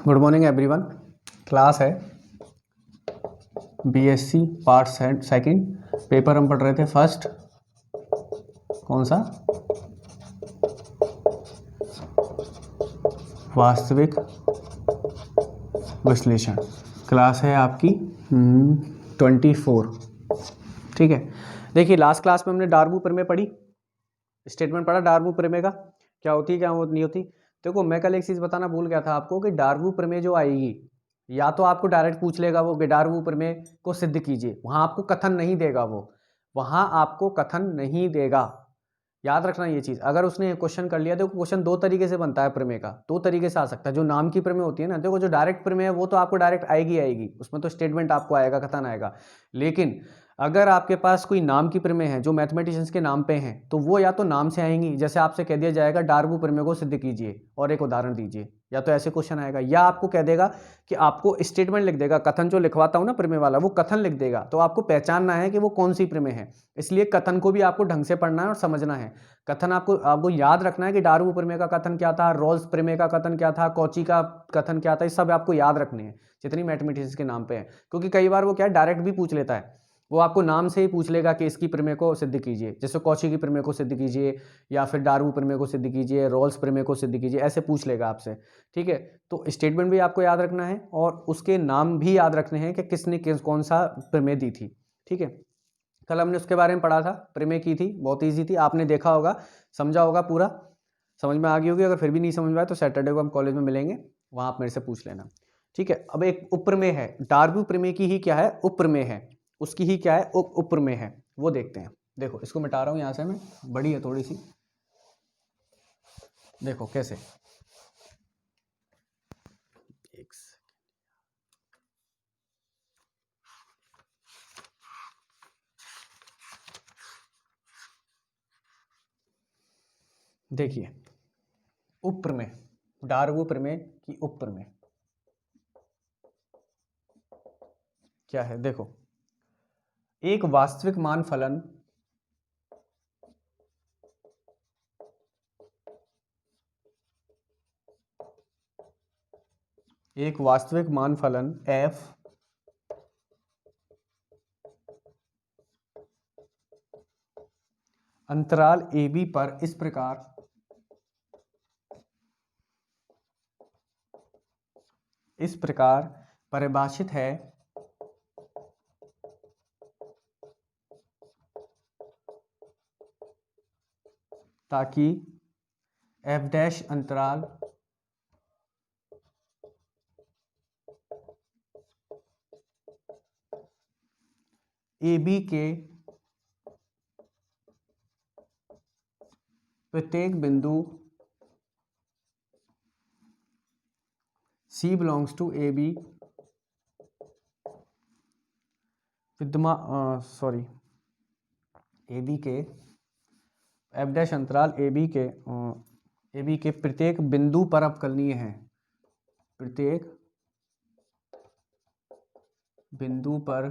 Good morning everyone. Class है BSc part second. Paper हम पढ़ रहे थे फर्स्ट, कौन सा, वास्तविक विश्लेषण। क्लास है आपकी 24। ठीक है, देखिए लास्ट क्लास में हमने डार्बू प्रमेय पढ़ी, स्टेटमेंट पढ़ा डार्बू प्रमेय का, क्या होती है क्या नहीं होती। देखो मैं कल एक चीज़ बताना भूल गया था आपको कि डार्बू प्रमेय जो आएगी, या तो आपको डायरेक्ट पूछ लेगा वो कि डार्बू प्रमेय को सिद्ध कीजिए, वहां आपको कथन नहीं देगा, वो वहां आपको कथन नहीं देगा। याद रखना ये चीज़। अगर उसने क्वेश्चन कर लिया, देखो क्वेश्चन दो तरीके से बनता है प्रमेय का, दो तरीके से आ सकता है। जो नाम की प्रमेय होती है ना, देखो जो डायरेक्ट प्रमेय है वो तो आपको डायरेक्ट आएगी, उसमें तो स्टेटमेंट आपको आएगा, कथन आएगा। लेकिन अगर आपके पास कोई नाम की प्रमेय है जो मैथमेटिशियंस के नाम पे हैं, तो वो या तो नाम से आएंगी, जैसे आपसे कह दिया जाएगा डार्बू प्रमेय को सिद्ध कीजिए और एक उदाहरण दीजिए, या तो ऐसे क्वेश्चन आएगा, या आपको कह देगा कि आपको स्टेटमेंट लिख देगा, कथन जो लिखवाता हूं ना प्रमेय वाला, वो कथन लिख देगा, तो आपको पहचानना है कि वो कौन सी प्रमेय है। इसलिए कथन को भी आपको ढंग से पढ़ना है और समझना है। कथन आपको याद रखना है कि डार्बू प्रमेय का कथन क्या था, रोल्स प्रमेय का कथन क्या था, कॉची का कथन क्या था, ये सब आपको याद रखने हैं जितनी मैथमेटिक्स के नाम पे है। क्योंकि कई बार वो क्या है, डायरेक्ट भी पूछ लेता है, वो आपको नाम से ही पूछ लेगा कि इसकी प्रमेय को सिद्ध कीजिए, जैसे कॉची की प्रमेय को सिद्ध कीजिए, या फिर डार्बू प्रमेय को सिद्ध कीजिए, रोल्स प्रमेय को सिद्ध कीजिए, ऐसे पूछ लेगा आपसे। ठीक है, तो स्टेटमेंट भी आपको याद रखना है और उसके नाम भी याद रखने हैं कि किसने कौन सा प्रमेय दी थी। ठीक है, कल हमने उसके बारे में पढ़ा था, प्रमेय की थी, बहुत ईजी थी, आपने देखा होगा, समझा होगा, पूरा समझ में आ गई होगी। अगर फिर भी नहीं समझ में आए तो सैटरडे को हम कॉलेज में मिलेंगे, वहां आप मेरे से पूछ लेना। ठीक है, अब एक उपप्रमेय है, डार्बू प्रमेय की ही क्या है, उपप्रमेय है, उसकी ही क्या है, उपप्रमेय है, वो देखते हैं। देखो इसको मिटा रहा हूं यहां से मैं, बड़ी है थोड़ी सी, देखो कैसे। देखिए उपप्रमेय, डार्बू प्रमेय की उपप्रमेय क्या है, देखो एक वास्तविक मान फलन एक वास्तविक मान फलन f अंतराल AB पर इस प्रकार परिभाषित है ताकि f डैश अंतराल AB के प्रत्येक बिंदु C belongs to AB विद्यमान AB के f डैश अंतराल AB के प्रत्येक बिंदु पर अवकलनीय है, प्रत्येक बिंदु पर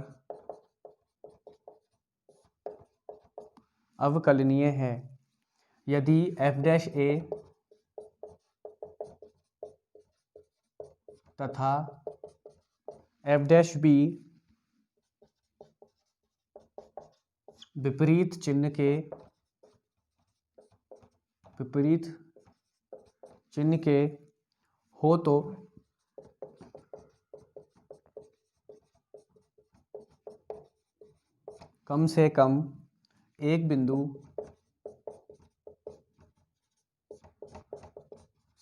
अवकलनीय है यदि f डैश A तथा f डैश B विपरीत चिन्ह के हो तो कम से कम एक बिंदु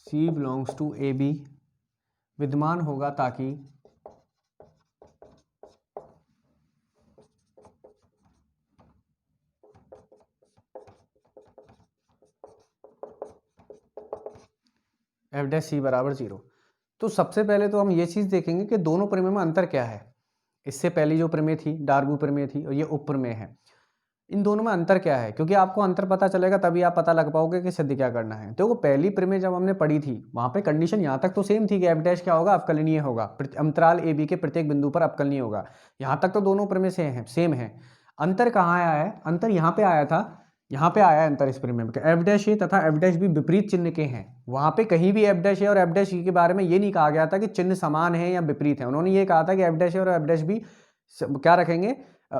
C belongs to AB विद्यमान होगा ताकि f डैश C बराबर 0। तो सबसे पहले तो हम ये चीज देखेंगे कि दोनों प्रमेय में अंतर क्या है। इससे पहली जो प्रमेय थी डार्बू प्रमेय थी और ये उपप्रमेय है, इन दोनों में अंतर क्या है, क्योंकि आपको अंतर पता चलेगा तभी आप पता लग पाओगे कि सिद्ध क्या करना है। देखो पहली प्रमेय जब हमने पढ़ी थी वहां पे कंडीशन यहाँ तक तो सेम थी कि f डैश क्या होगा, अवकलनीय होगा, अंतराल AB के प्रत्येक बिंदु पर अवकलनीय होगा। यहाँ तक तो दोनों प्रमेय सेम है। अंतर कहाँ आया है, अंतर यहाँ पे आया था, यहाँ पे आया अंतर इस प्रमेय में, एफ डैश ए तथा एफ डैश बी विपरीत चिन्ह के हैं। वहाँ पे कहीं भी एफ डैश ए और एफ डैश ई के बारे में ये नहीं कहा गया था कि चिन्ह समान है या विपरीत है। उन्होंने ये कहा था कि एफ डैश ए और एफ डैश बी क्या रखेंगे,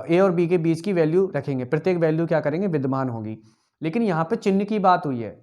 ए और बी के बीच की वैल्यू रखेंगे, प्रत्येक वैल्यू क्या करेंगे, विद्यमान होगी। लेकिन यहाँ पे चिन्ह की बात हुई है,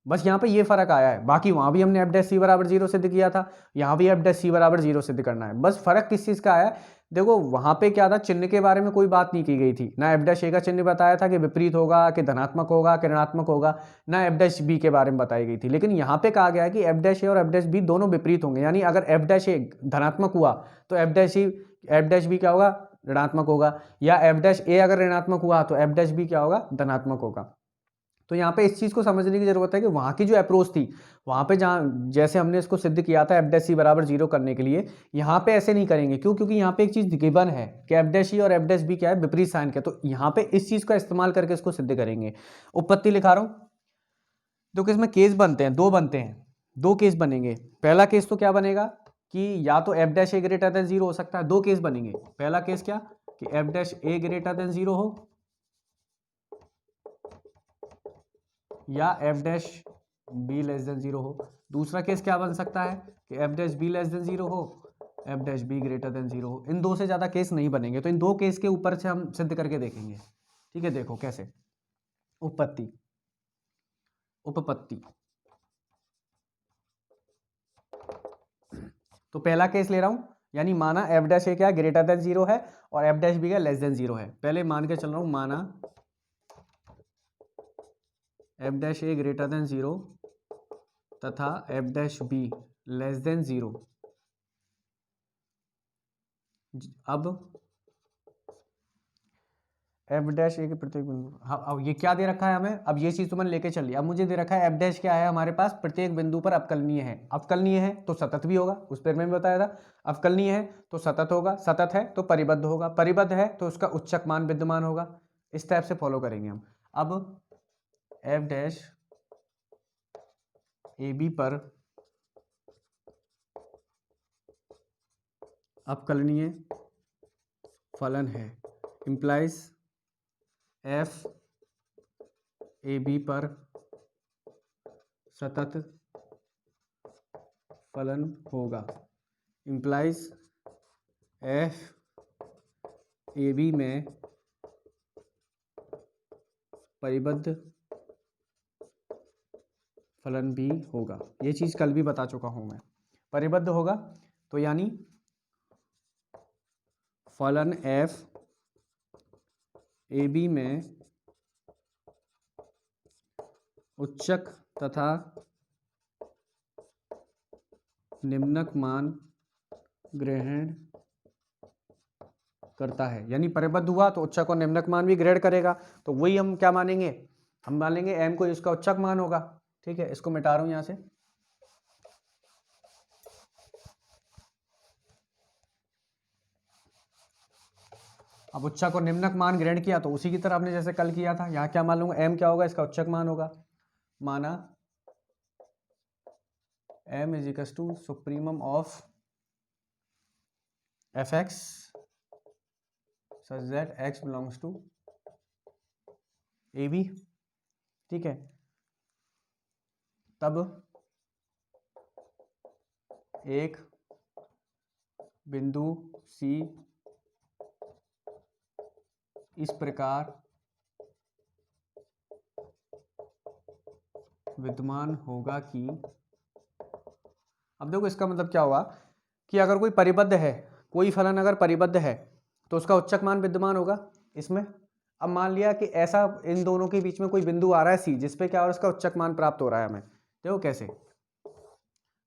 बस यहाँ पे ये फर्क आया है। बाकी वहाँ भी हमने एफ डैश सी बराबर 0 सिद्ध किया था, यहाँ भी एफ डैश सी बराबर 0 सिद्ध करना है। बस फर्क किस चीज़ का आया है, देखो वहाँ पे क्या था, चिन्ह के बारे में कोई बात नहीं की गई थी। ना एफ डैश ए का चिन्ह बताया था कि विपरीत होगा, कि धनात्मक होगा, कि ऋणात्मक होगा, ना एफ डैश बी के बारे में बताई गई थी। लेकिन यहाँ पे कहा गया है कि एफ डैश ए और एफ डैश बी दोनों विपरीत होंगे, यानी अगर एफ डैश ए धनात्मक हुआ तो एफ डैश बी क्या होगा, ऋणात्मक होगा, या एफ डैश ए अगर ऋणात्मक हुआ तो एफ डैश बी क्या होगा, धनात्मक होगा। तो यहाँ पे इस चीज़ को समझने की जरूरत है कि वहाँ की जो अप्रोच थी, वहाँ पे जहाँ जैसे हमने इसको सिद्ध किया था एफ डैश सी बराबर 0 करने के लिए, यहाँ पे ऐसे नहीं करेंगे। क्यों? क्योंकि यहाँ पे एक चीज़ गिवन है कि एफ डैश ई और एफ डैश बी क्या है, विपरीत साइन का। तो यहाँ पे इस चीज़ का इस्तेमाल करके इसको सिद्ध करेंगे। उपपत्ति लिखा रहा हूँ, देखो इसमें केस बनते हैं, दो बनते हैं, दो केस बनेंगे। पहला केस तो क्या बनेगा कि या तो एफ डैश ए ग्रेटर देन 0 हो सकता है, दो केस बनेंगे। पहला केस क्या कि एफ डैश ए ग्रेटर देन 0 हो, या F dash B less than 0 हो। दूसरा केस क्या बन सकता है कि F dash B less than 0 हो, F dash be greater than 0 हो। इन दो से ज़्यादा केस नहीं बनेंगे। तो इन दो केस के ऊपर से हम सिद्ध करके देखेंगे। ठीक है, देखो कैसे। उपपत्ति, उपपत्ति, तो पहला केस ले रहा हूं, यानी माना एफ डैश ए क्या ग्रेटर देन 0 है और एफ डैश बी क्या लेस देन 0 है। पहले मान के चल रहा हूं, माना एफ डैश ए ग्रेटर देन 0 तथा F dash B less than 0। अब एफ डैश ए के प्रत्येक बिंदु, हाँ अब ये क्या दे रखा है हमें, अब ये चीज तो मैंने लेके चली। अब मुझे दे रखा है एफ डैश क्या है हमारे पास, प्रत्येक बिंदु पर अवकलनीय है। अवकलनीय है तो सतत भी होगा, उस पर मैंने बताया था। अवकलनीय है तो सतत होगा, सतत है तो परिबद्ध होगा, परिबद्ध है तो उसका उच्चक मान विद्यमान होगा। इस टाइप से फॉलो करेंगे हम। अब एफ डैश ए बी पर अवकलनीय फलन है, इंप्लाइज एफ ए बी पर सतत फलन होगा, इंप्लाइज एफ ए बी में परिबद्ध फलन भी होगा। ये चीज़ कल भी बता चुका हूं मैं। परिबद्ध होगा तो यानी फलन एफ ए बी में उच्चक तथा निम्नक मान ग्रहण करता है। यानी परिबद्ध हुआ तो उच्चक और निम्नक मान भी ग्रहण करेगा। तो वही हम क्या मानेंगे, हम मानेंगे एम को इसका उच्चक मान होगा। ठीक है, इसको मिटा रहा हूं यहां से। अब उच्चक और निम्नक मान ग्रहण किया तो उसी की तरह हमने जैसे कल किया था, यहाँ क्या मान लूंगा, एम क्या होगा, इसका उच्चक मान होगा। माना m is equal to supremum of f x such that x belongs to A B. ठीक है, तब एक बिंदु सी इस प्रकार विद्यमान होगा कि, अब देखो इसका मतलब क्या हुआ कि अगर कोई परिबद्ध है, कोई फलन अगर परिबद्ध है तो उसका उच्चक मान विद्यमान होगा इसमें। अब मान लिया कि ऐसा इन दोनों के बीच में कोई बिंदु आ रहा है सी, जिसपे क्या और उसका उच्चक मान प्राप्त हो रहा है हमें। देखो कैसे,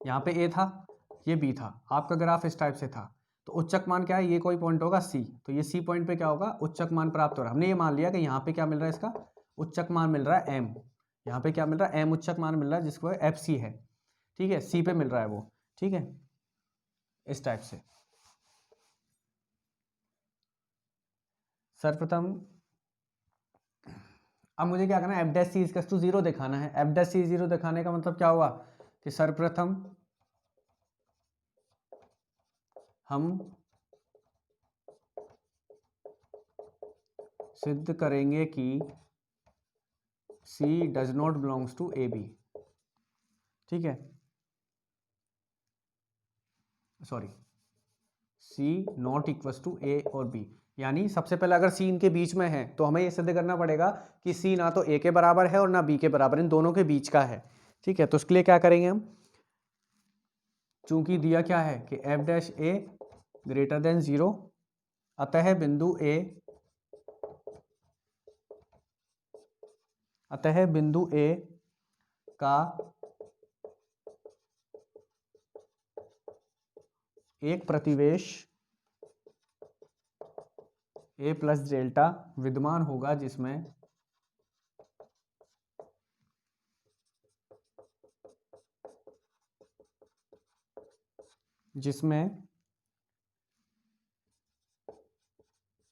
यहाँ पे ए था, ये बी था, आपका ग्राफ इस टाइप से था। तो उच्चक मान क्या है, ये कोई पॉइंट होगा सी, तो ये सी पॉइंट पे क्या होगा, उच्चक मान प्राप्त हो रहा है। हमने ये मान लिया कि यहाँ पे क्या मिल रहा है, इसका उच्चक मान मिल रहा है एम। यहाँ पे क्या मिल रहा है, एम उच्चक मान मिल रहा है, जिसको एफ सी है। ठीक है, सी पे मिल रहा है वो। ठीक है, इस टाइप से। सर्वप्रथम अब मुझे क्या करना है, f dash c equal to 0 दिखाना है। एफ डैश सी 0 दिखाने का मतलब क्या हुआ कि सर्वप्रथम हम सिद्ध करेंगे कि C does not belongs to A B, ठीक है, sorry, C not equals to A और बी, यानी सबसे पहले अगर सी इनके बीच में है तो हमें ये सिद्ध करना पड़ेगा कि सी ना तो ए के बराबर है और ना बी के बराबर, इन दोनों के बीच का है, ठीक है। तो उसके लिए क्या करेंगे हम, चूंकि दिया क्या है कि एफ डैश ए ग्रेटर देन 0, अतः बिंदु ए का एक प्रतिवेश ए प्लस डेल्टा विद्यमान होगा जिसमें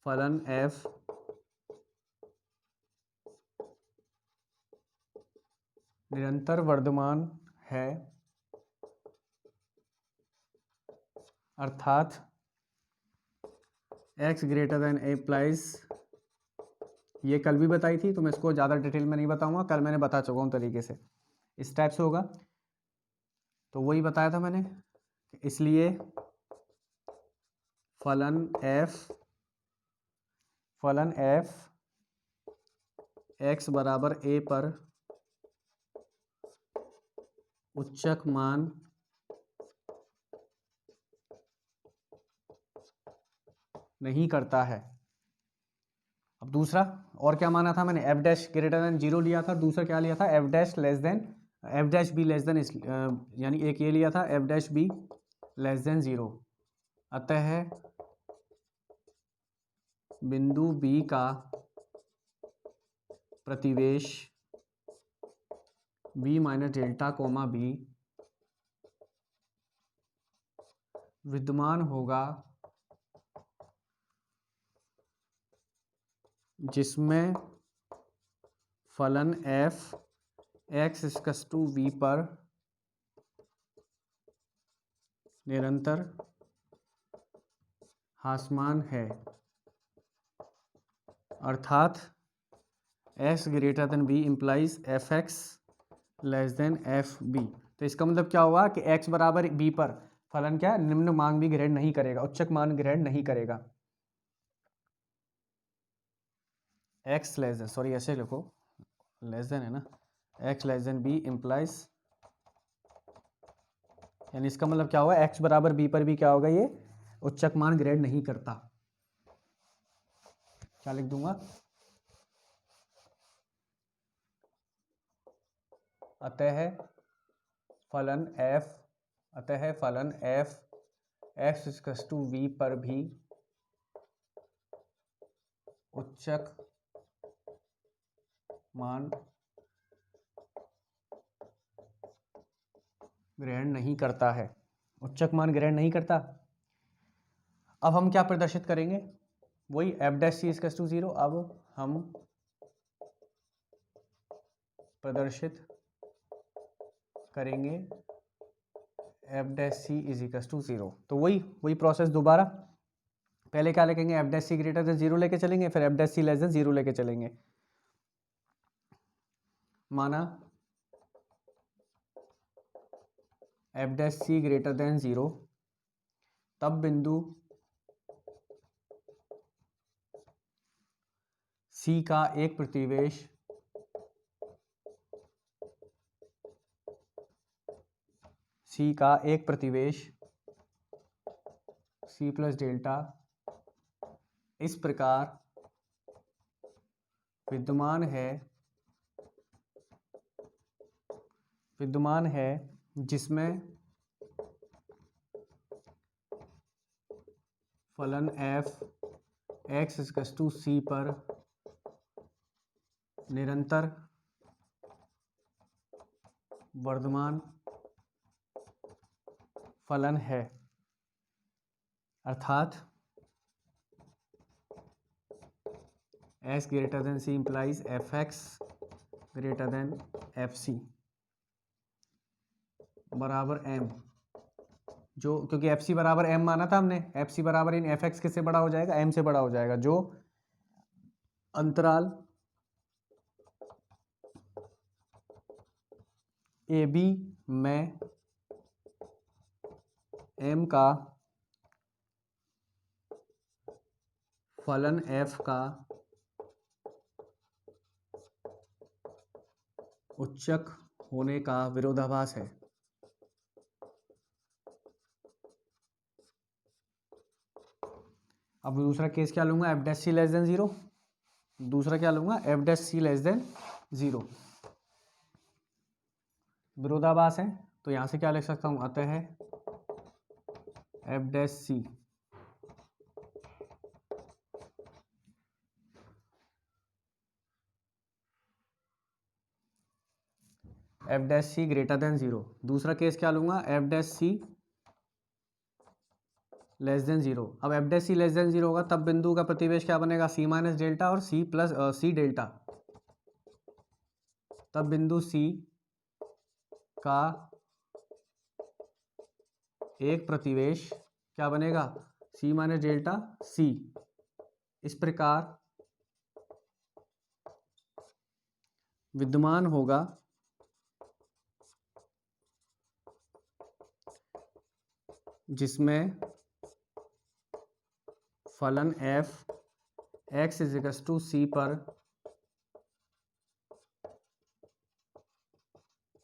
फलन f निरंतर वर्धमान है, अर्थात x ग्रेटर देन ए प्लस, ये कल भी बताई थी तो मैं इसको ज़्यादा डिटेल में नहीं बताऊंगा, कल मैंने बता चुका हूँ तरीके से, इस टाइप से होगा। तो वही बताया था मैंने, इसलिए फलन f x बराबर a पर उच्चक मान नहीं करता है। अब दूसरा और क्या माना था मैंने, एफ डैश ग्रेटर देन 0 लिया था, दूसरा क्या लिया था, F dash B less than, यानी एक ये लिया था F dash B less than 0, अतः बिंदु बी का प्रतिवेश B minus delta comma B विद्यमान होगा जिसमें फलन f x equals to v पर निरंतर हासमान है, अर्थात x greater than b implies F X less than F B. तो इसका मतलब क्या हुआ कि x बराबर b पर फलन क्या, निम्न मान भी ग्रहण नहीं करेगा, उच्चक मान ग्रहण नहीं करेगा। x लेस देन, सॉरी ऐसे लिखो, लेस देन है ना, x less then b implies, यानी इसका मतलब क्या होगा, x बराबर b पर भी क्या होगा, ये उच्चक मान ग्रहण नहीं करता। क्या लिख दूंगा, अतः फलन f x equals to v पर भी उच्चक मान ग्रहण नहीं करता है, उच्चक मान ग्रहण नहीं करता। अब हम क्या प्रदर्शित करेंगे, वही f dash c equals to 0, अब हम प्रदर्शित करेंगे f dash c is equals to 0। तो वही प्रोसेस दोबारा, पहले क्या लिखेंगे, एफ डैश सी ग्रेटर देन 0 लेके चलेंगे, फिर एफ डैश सी लेस देन 0 लेके चलेंगे। माना एफ डैश सी ग्रेटर देन 0, तब बिंदु C का एक प्रतिवेश C प्लस डेल्टा इस प्रकार विद्यमान है जिसमें फलन f x equals to c पर निरंतर वर्धमान फलन है, अर्थात s greater than c implies F x greater than F c बराबर m, जो क्योंकि एफ सी बराबर m माना था हमने, एफ सी बराबर इन एफ एक्स किससे बड़ा हो जाएगा, m से बड़ा हो जाएगा, जो अंतराल ए बी में एम का फलन एफ का उच्चक होने का विरोधाभास है। अब दूसरा केस क्या लूंगा, एफ डैश सी लेस देन जीरो। दूसरा क्या लूंगा, एफ डैश सी लेस देन जीरो। विरोधाभास है तो यहां से क्या लिख सकता हूं, अतः F dash C F dash सी ग्रेटर देन जीरो। दूसरा केस क्या लूंगा, एफ डैश सी लेस देन जीरो। अब एफ डैश सी लेस देन जीरो होगा तब बिंदु का प्रतिवेश क्या बनेगा, सी माइनस डेल्टा और सी प्लस सी डेल्टा। तब बिंदु सी का एक प्रतिवेश क्या बनेगा, सी माइनस डेल्टा सी। इस प्रकार विद्यमान होगा जिसमें फलन F X equals to C पर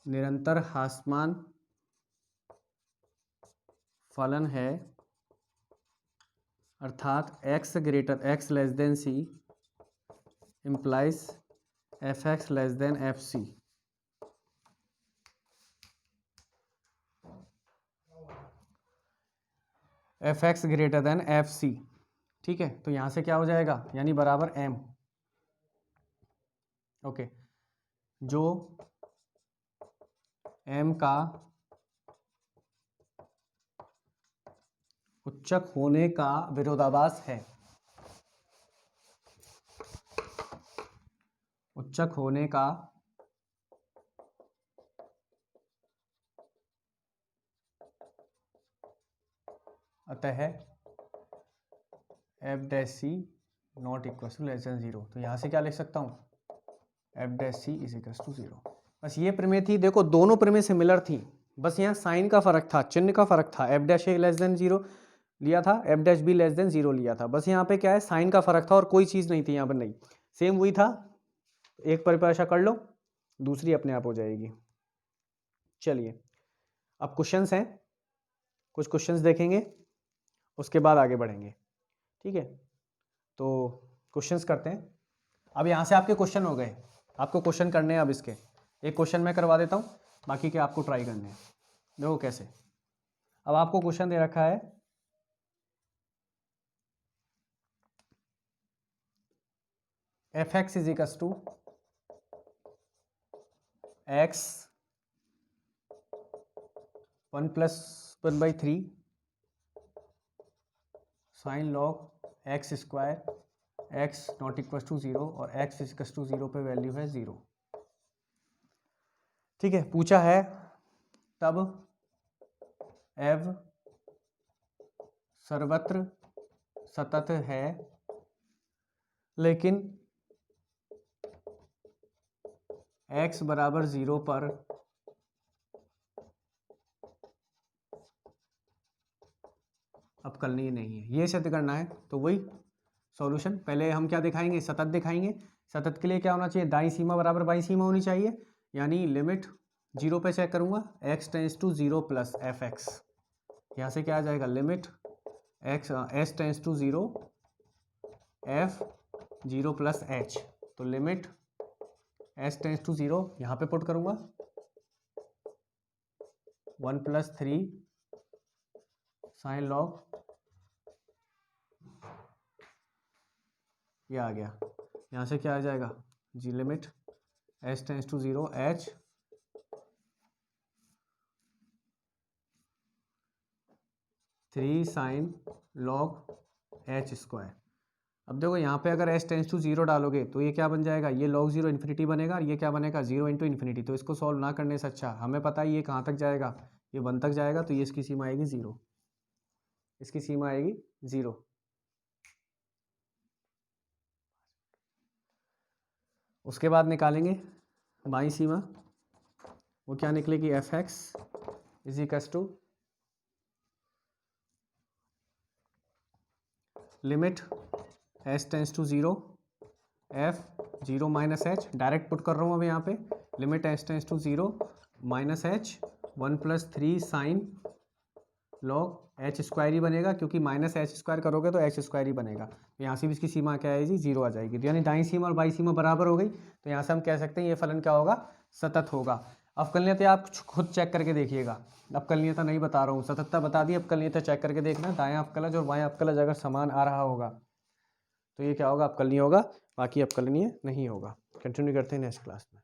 निरंतर ह्रासमान फलन है, अर्थात x less than C implies F X less than F C. F x greater than F C, ठीक है। तो यहां से क्या हो जाएगा, यानी बराबर एम। ओके, जो एम का उच्चक होने का विरोधाभास है। उच्चक होने का अतः F dash c not equal to less than zero. तो यहां से क्या लिख सकता हूं, f dash c is equal to zero. बस ये प्रमेय थी, देखो दोनों प्रमेय सिमिलर थी, बस यहाँ साइन का फर्क था, चिन्ह का फर्क था। एफ डैश ए लेस देन जीरो लिया था, F dash B less than zero लिया था, बस यहाँ पे क्या है, साइन का फर्क था और कोई चीज नहीं थी यहाँ पर, नहीं सेम वही था। एक परिभाषा कर लो, दूसरी अपने आप हो जाएगी। चलिए अब क्वेश्चंस हैं, कुछ क्वेश्चंस देखेंगे उसके बाद आगे बढ़ेंगे, ठीक है। तो क्वेश्चंस करते हैं। अब यहाँ से आपके क्वेश्चन हो गए, आपको क्वेश्चन करने हैं। अब इसके एक क्वेश्चन मैं करवा देता हूँ, बाकी के आपको ट्राई करने हैं। देखो कैसे। अब आपको क्वेश्चन दे रखा है, F X is equal to X 1 + 1/3 sine log X square X not equal to zero और X is equal to zero पे वैल्यू है जीरो, ठीक है। पूछा है तब एव सर्वत्र सतत है लेकिन x बराबर जीरो पर अवकलनीय नहीं है, ये सिद्ध करना है। तो वही सॉल्यूशन, पहले हम क्या दिखाएंगे, सतत दिखाएंगे। सतत के लिए क्या होना चाहिए, दाईं सीमा बराबर बाईं सीमा होनी चाहिए, यानी लिमिट जीरो पे चेक करूंगा, x tends to zero plus F X. यहाँ से क्या आ जाएगा, limit X S tends to zero F zero plus H. तो limit S tends to zero यहाँ पे पुट करूंगा 1 + 3 साइन लॉग, ये आ गया। यहाँ से क्या आ जाएगा जी, limit S tends to zero H 3 sine log H square. अब देखो यहाँ पे अगर एस टेंस टू जीरो डालोगे तो ये क्या बन जाएगा, ये लॉग जीरो इन्फिनिटी बनेगा और ये क्या बनेगा, जीरो इंटू इन्फिनिटी। तो इसको सॉल्व ना करने से अच्छा, हमें पता है ये कहाँ तक जाएगा, ये 1 तक जाएगा, तो ये इसकी सीमा आएगी जीरो, इसकी सीमा आएगी जीरो। उसके बाद निकालेंगे बाईं सीमा, वो क्या निकलेगी, F X is equals to limit H tends to zero F zero minus H, direct put कर रहा हूँ अब यहाँ पे, limit H tends to zero minus H 1+3 sine log H square ही बनेगा, क्योंकि माइनस एच स्क्वायर करोगे तो एच स्क्वायर ही बनेगा। तो यहाँ से भी इसकी सीमा क्या आएगी, जीरो आ जाएगी। तो यानी दाईं सीमा और बाईं सीमा बराबर हो गई, तो यहाँ से हम कह सकते हैं ये फलन क्या होगा, सतत होगा। अवकलनीयता आप खुद चेक करके देखिएगा, अवकलनीयता नहीं बता रहा हूँ, सततता बता दी, अवकलनीयता चेक करके देखना, दायां अवकलज और बायां अवकलज अगर समान आ रहा होगा तो ये क्या होगा, अवकलनीय होगा, बाकी अवकलनीय नहीं होगा। कंटिन्यू करते हैं नेक्स्ट क्लास में।